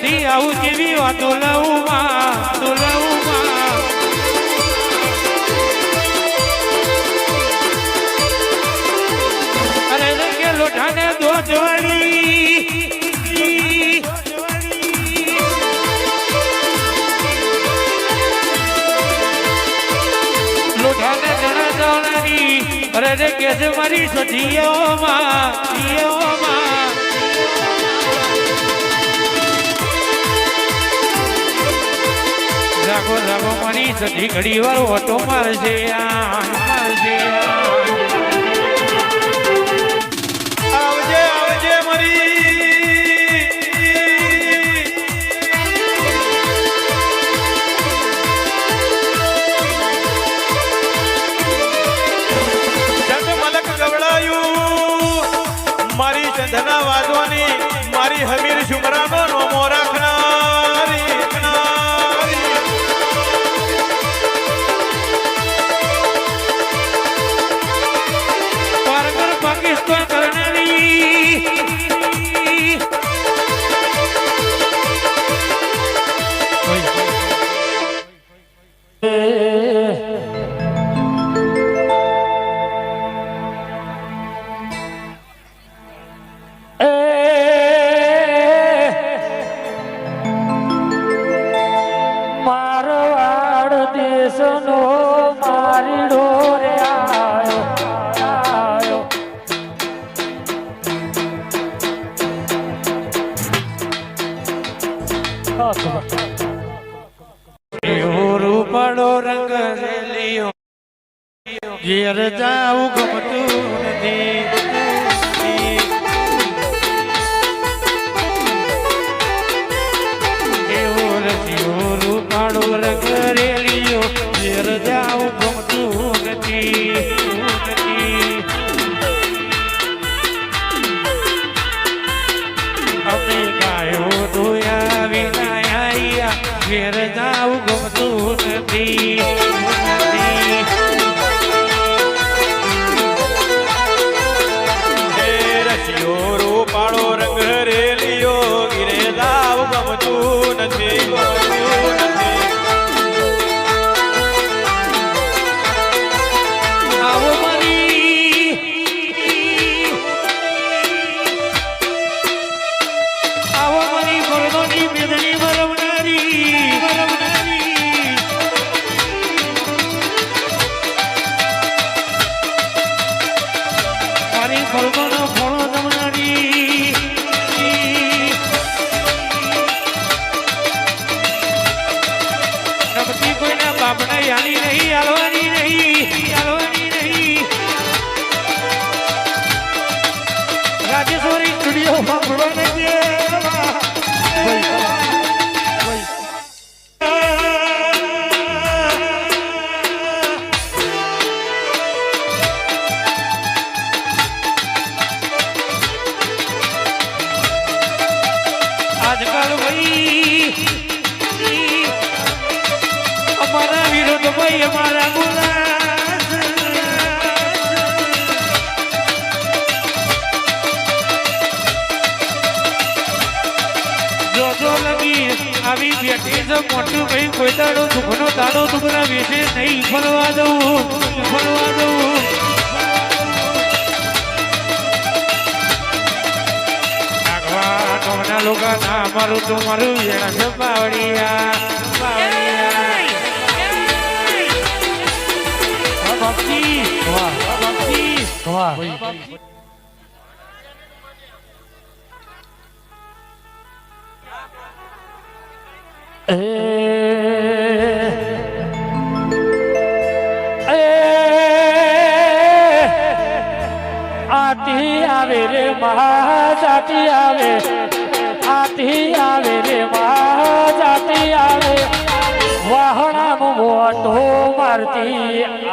નથી આવું કેવી વાતો લઉં અરે કે લોઢાને દોજવાળી લોઢાને જણા દોડાની અરે કે છે મારી સજીઓમાં રાગો મારી સધી ઘડી વાર ઓટો મારજે આવજે મારી જગ મલક ગવડાયું મારી ચંદના વાદવાની મારી હમીર શુમરાનો નોમો રાખનારી પાકિસ્તાન મારવાડ દેશનો મારી ડોરે આયો રૂપાળો રંગ રેલિયો ઘેર જાવું ગમતું નથી રૂપાળો રંગ રેલિયો ઘેર જાવું ગમતું નથી અમે ગાયો ધોયા વિના ઘેર જાવું ગમતું નથી રૂપાળો રંગ રેલિયો ગીરે લાવ ગમતું નથી આવો મારી બળદોની મેદની બરવનારી મારી બળદોનો ફળો જમનારી નમતી કોઈના બાપના યાની નહીં હાલવાની નહીં રાજેશ્વરી સ્ટુડિયો વાપરવાને છે આજકાલ ભાઈ અમારા વિરોધ ભાઈ અમારા ગુના જો લગી આવી બેઠી છે મોટું ભાઈ કોઈ દાડો દુઃખનો દાડો દુઃખના વેશે નહીં ફરવા દઉં નાગવા લોકો ના મારું તું મારું એના પાવડિયા ભક્તિ આતી આવે રે મહાજાતી આવે આતી આવે રે મહાજાતી આવે વાહણા મોટો મારતી